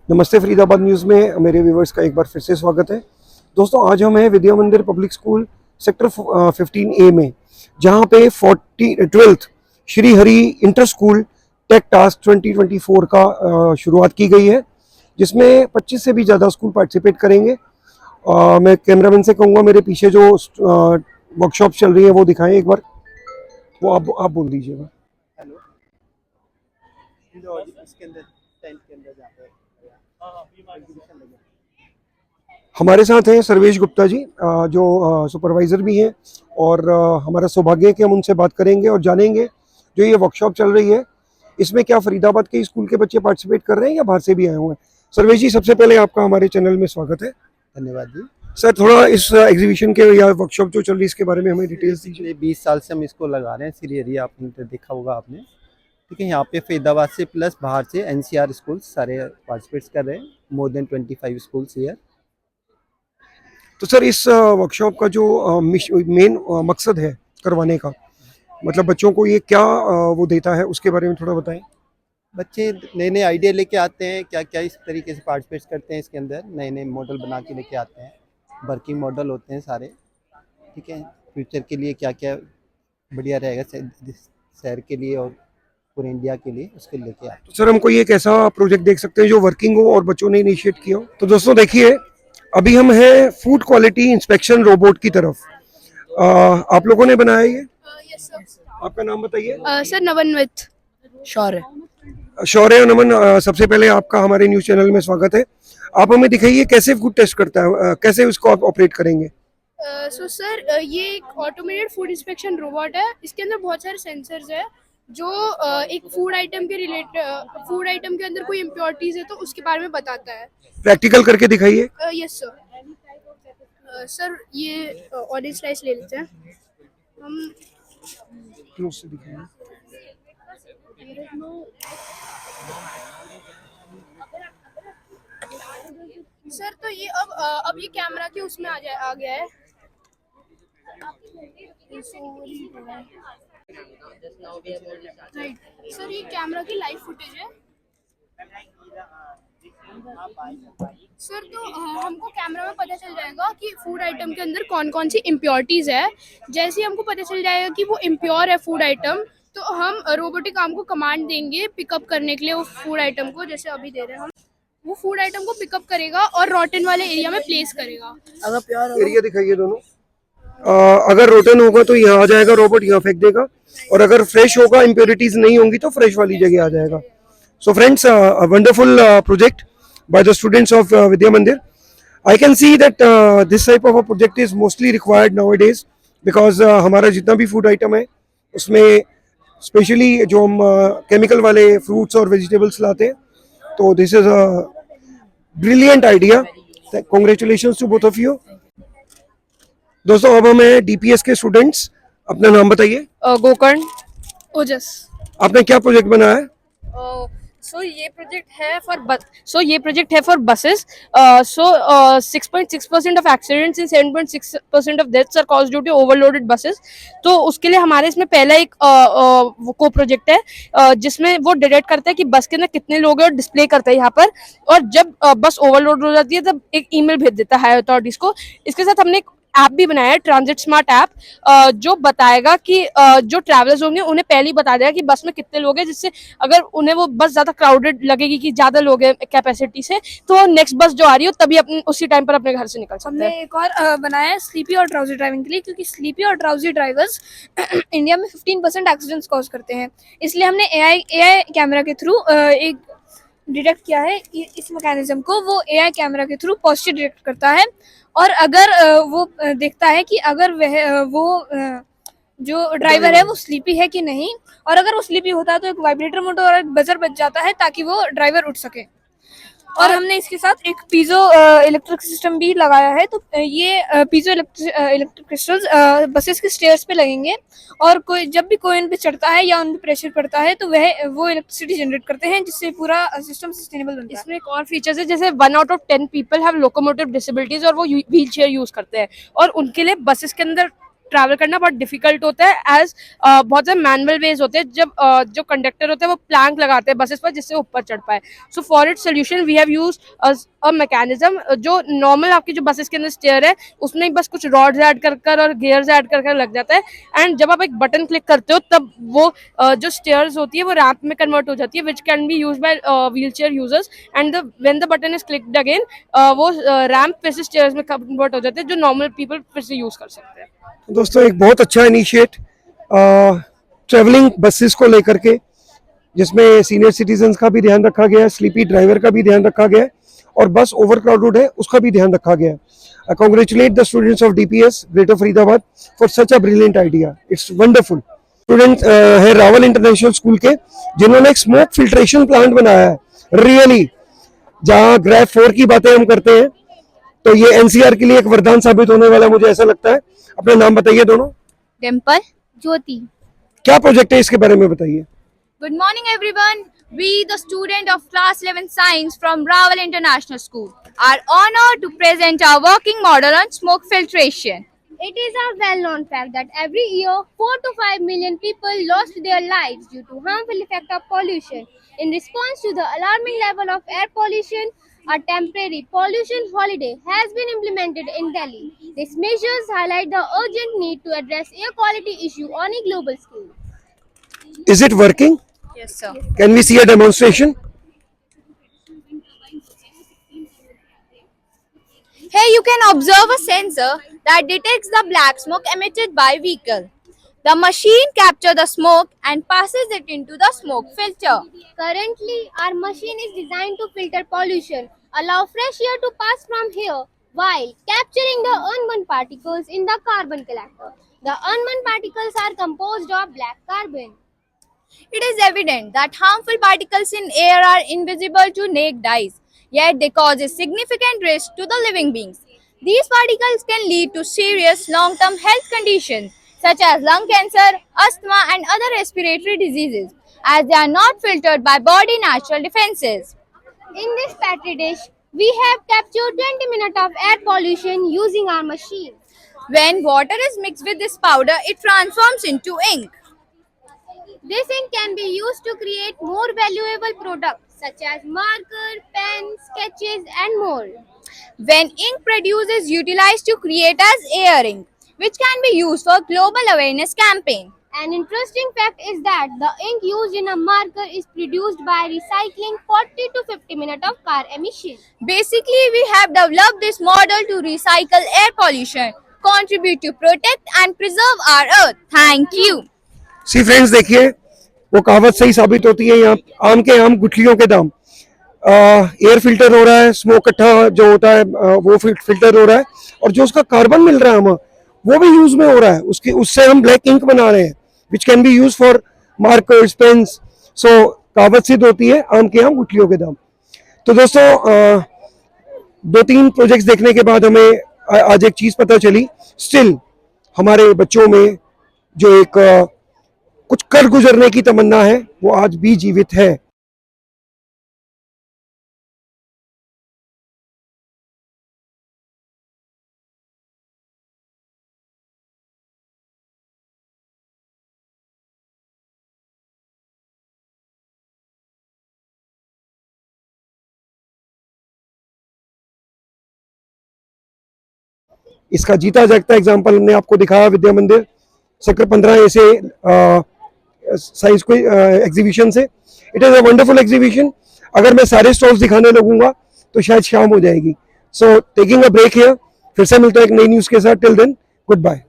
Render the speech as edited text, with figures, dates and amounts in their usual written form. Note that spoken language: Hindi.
नमस्ते फरीदाबाद न्यूज़ में मेरे व्यूवर्स का एक बार फिर से स्वागत है। दोस्तों आज हम हैं विद्या मंदिर पब्लिक स्कूल सेक्टर 15A में, जहां पे 12th Shri Hari inter school tech task 2024 का शुरुआत की गई है, जिसमें 25 से भी ज़्यादा स्कूल पार्टिसिपेट करेंगे। मैं कैमरामैन से कहूँगा मेरे पीछे जो वर्कशॉप चल रही है वो दिखाएं एक बार। वो आप बोल दीजिएगा। हेलो, इसके अंदर टेंट के अंदर जाते हैं। हमारे साथ हैं सर्वेश गुप्ता जी, जो सुपरवाइज़र भी हैं, और हमारा सौभाग्य है कि हम उनसे बात करेंगे और जानेंगे जो ये वर्कशॉप चल रही है इसमें क्या फरीदाबाद के स्कूल के बच्चे पार्टिसिपेट कर रहे हैं या बाहर से भी आए हुए हैं। सर्वेश जी, सबसे पहले आपका हमारे चैनल में स्वागत है। धन्यवाद जी। सर, थोड़ा इस एग्जीबिशन के या वर्कशॉप जो चल रही है इसके बारे में हमें डिटेल्स दीजिए। 20 साल से हम इसको लगा रहे हैं। श्री हरि आपने तो देखा होगा आपने, ठीक है। यहाँ पे फरीदाबाद से प्लस बाहर से NCR स्कूल सारे पार्टिसिपेट्स कर रहे हैं। More than 25 schools here. तो सर, इस वर्कशॉप का जो मेन मकसद है करवाने का, मतलब बच्चों को ये क्या वो देता है, उसके बारे में थोड़ा बताएं। बच्चे नए नए आइडिया लेके आते हैं, क्या क्या इस तरीके से पार्टिसिपेट्स करते हैं। इसके अंदर नए नए मॉडल बना के लेके आते हैं। वर्किंग मॉडल होते हैं सारे, ठीक है। फ्यूचर के लिए क्या क्या बढ़िया रहेगा शहर के लिए और पूरे इंडिया के लिए, उसके लेके आते हैं। तो सर, हमको ये कैसा प्रोजेक्ट देख सकते हैं जो वर्किंग हो और बच्चों ने इनिशिएट किया हो। तो दोस्तों देखिए, अभी हम हैं फूड क्वालिटी इंस्पेक्शन रोबोट की तरफ। आप लोगों ने बनाया ये? Yes sir. आपका नाम बताइए। सर नवन्वित शौर्य। शौर्य और नमन, सबसे पहले आपका हमारे न्यूज चैनल में स्वागत है। आप हमें दिखाइए कैसे फूड टेस्ट करता है, कैसे उसको आप ऑपरेट करेंगे। सो सर, ये एक ऑटोमेटेड फूड इंस्पेक्शन रोबोट है। इसके अंदर बहुत सारे सेंसर्स है जो एक फूड आइटम फूड आइटम के अंदर कोई इम्प्योरिटीज है तो उसके बारे में बताता है। प्रैक्टिकल करके दिखाइए। Yes sir. सर, ये ऑरेंज स्लाइस ले लेते हैं हम। क्लोज से दिखाइए। सर, तो ये अब ये कैमरा के उसमें आ गया है। राइट सर, ये कैमरा की लाइव फुटेज है। सर, तो हमको कैमरा में पता चल जाएगा कि फूड आइटम के अंदर कौन कौन सी इम्प्योरिटीज है। जैसे ही हमको पता चल जाएगा कि वो इम्प्योर है फूड आइटम, तो हम रोबोटिक आर्म को कमांड देंगे पिकअप करने के लिए वो फूड आइटम को। जैसे अभी दे रहे हैं हम, वो फूड आइटम को पिकअप करेगा और रॉटन वाले एरिया में प्लेस करेगा। अगर प्योर एरिया दिखाइए दोनों। अगर रोटन होगा तो यहाँ आ जाएगा, रोबोट यहाँ फेंक देगा, और अगर फ्रेश होगा, इम्प्योरिटीज नहीं होंगी तो फ्रेश वाली जगह आ जाएगा। So friends, wonderful project by the students of Vidya Mandir. I can see that this type of a project is mostly required nowadays because हमारा जितना भी फूड आइटम है उसमें स्पेशली जो हम केमिकल वाले फ्रूट्स और वेजिटेबल्स लाते हैं, तो this is a brilliant idea. Congratulations to both of you. दोस्तों, अब हम हैं DPS के स्टूडेंट्स। अपना नाम बताइए। गोकर्ण। ओजस। आपने क्या प्रोजेक्ट बनाया है? ये प्रोजेक्ट है for buses. 6.6% of accidents and 7.6% of deaths are caused due to overloaded buses. तो उसके लिए हमारे इसमें पहला एक को प्रोजेक्ट है जिसमें वो डिटेक्ट करता है कि बस के अंदर कितने लोग हैं और डिस्प्ले करता है यहाँ पर। और जब बस ओवरलोड हो जाती है तब एक ईमेल भेज देता है अथॉरिटीज को। इसके साथ हमने एक ऐप भी बनाया है, ट्रांजिट स्मार्ट ऐप, जो बताएगा कि जो ट्रैवलर्स होंगे उन्हें पहले ही बता देगा कि बस में कितने लोग हैं, जिससे अगर उन्हें वो बस ज्यादा क्राउडेड लगेगी कि ज्यादा लोग हैं कैपेसिटी से, तो नेक्स्ट बस जो आ रही हो तभी अपने उसी टाइम पर अपने घर से निकल सकते हमने हैं। एक और बनाया है स्लीपी और ड्राउजी ड्राइविंग के लिए, क्योंकि स्लीपी और ड्राउजी ड्राइवर्स इंडिया में 15% एक्सीडेंट्स कॉज करते हैं। इसलिए हमने एआई कैमरा के थ्रू एक डिटेक्ट किया है। इस मैकेनिज्म को वो एआई कैमरा के थ्रू पॉजिटिव डिटेक्ट करता है, और अगर वो देखता है कि अगर वो जो ड्राइवर है वो स्लीपी है कि नहीं, और अगर वो स्लीपी होता है तो एक वाइब्रेटर मोड और एक बजर बज जाता है ताकि वो ड्राइवर उठ सके। और हमने इसके साथ एक पीजो इलेक्ट्रिक सिस्टम भी लगाया है। तो ये पीजो इलेक्ट्रिक क्रिस्टल्स बसेस के स्टेयर्स पे लगेंगे, और जब भी कोई उन पे चढ़ता है या उन पे प्रेशर पड़ता है तो वो इलेक्ट्रिसिटी जनरेट करते हैं, जिससे पूरा सिस्टम सस्टेनेबल बनता है। इसमें एक और फीचर्स है, जैसे 1 out of 10 people have locomotive disabilities और वो व्हील चेयर यूज करते हैं, और उनके लिए बसेस के अंदर ट्रैवल करना बहुत डिफिकल्ट होता है, एज बहुत सारे मैनुअल वेज होते हैं जब जो कंडक्टर होते हैं वो प्लैंक लगाते हैं बसेस पर जिससे ऊपर चढ़ पाए. So for it solution we have use a mechanism. जो नॉर्मल आपकी जो बसेस के अंदर स्टेयर है उसमें बस कुछ रॉड्स ऐड कर और गियर्स ऐड कर लग जाता है, एंड जब आप एक बटन क्लिक करते हो तब वो जो स्टेयर्स होती है वो रैंप में कन्वर्ट हो जाती है, विच can be use by wheel chair users. And when the button is clicked again वो रैंप फिर से स्टेयर्स में कन्वर्ट हो जाते हैं जो नॉर्मल पीपल फिर से यूज कर सकते हैं. दोस्तों एक बहुत अच्छा इनिशिएट ट्रेवलिंग बसेस को लेकर के, जिसमें सीनियर सिटीजन्स का भी ध्यान रखा गया है, स्लीपी ड्राइवर का भी ध्यान रखा गया है, और बस ओवर क्राउडेड है उसका भी ध्यान रखा गया है. I congratulate the students of DPS Greater Faridabad for such a brilliant idea. It's wonderful. Student है रावल इंटरनेशनल स्कूल के, जिन्होंने एक स्मोक फिल्ट्रेशन प्लांट बनाया है. रियली जहाँ ग्रेफ 4 की बातें हम करते हैं तो ये एनसीआर के लिए एक वरदान साबित होने वाला, मुझे ऐसा लगता है. अपना नाम बताइए दोनों. डिम्पल. ज्योति. क्या प्रोजेक्ट है इसके बारे में बताइए. Good morning everyone. We the student of class 11 science from Raval International School are honored to present our working model on smoke filtration. It is a well-known fact that every year 4 to 5 million people lost their lives due to harmful effect of pollution. In response to the alarming level of air pollution, a temporary pollution holiday has been implemented in Delhi. These measures highlight the urgent need to address air quality issue on a global scale. Is it working? Yes sir. Can we see a demonstration? Here you can observe a sensor that detects the black smoke emitted by vehicle. The machine captures the smoke and passes it into the smoke filter. Currently, our machine is designed to filter pollution, allow fresh air to pass from here while capturing the unburned particles in the carbon collector. The unburned particles are composed of black carbon. It is evident that harmful particles in air are invisible to naked eyes, yet they cause a significant risk to the living beings. These particles can lead to serious long-term health conditions such as lung cancer, asthma and other respiratory diseases, as they are not filtered by body natural defenses. In this petri dish, we have captured 20 minutes of air pollution using our machine. When water is mixed with this powder, it transforms into ink. This ink can be used to create more valuable products such as marker, pens, sketches and more. When ink produced is utilized to create as air ink, which can be used for global awareness campaign. An interesting fact is that the ink used in a marker is produced by recycling 40 to 50 minutes of car emission. Basically, we have developed this model to recycle air pollution, contribute to protect and preserve our earth. Thank you. See friends, देखिए वो कहावत सही साबित होती है. यहाँ आम के आम गुठलियों के दाम. एयर फिल्टर हो रहा है, स्मोक इकट्ठा जो होता है वो फिल्टर हो रहा है, और जो उसका कार्बन मिल रहा है हमें वो भी यूज में हो रहा है. उससे हम ब्लैक इंक बना रहे हैं which can be use for markers, pens. So कहावत सिद्ध होती है, आम के आम गुठलियों के दाम. तो दोस्तों 2-3 प्रोजेक्ट्स देखने के बाद हमें आज एक चीज पता चली. स्टिल हमारे बच्चों में जो एक कुछ कर गुजरने की तमन्ना है वो आज भी जीवित है. इसका जीता जागता एग्जाम्पल हमने आपको दिखाया विद्या मंदिर सेक्टर 15 से साइंस को एग्जीबिशन से. It is a wonderful exhibition. अगर मैं सारे स्टॉल्स दिखाने लगूंगा तो शायद शाम हो जाएगी. So taking a break here. फिर से मिलता है एक नई न्यूज के साथ. Till then good bye.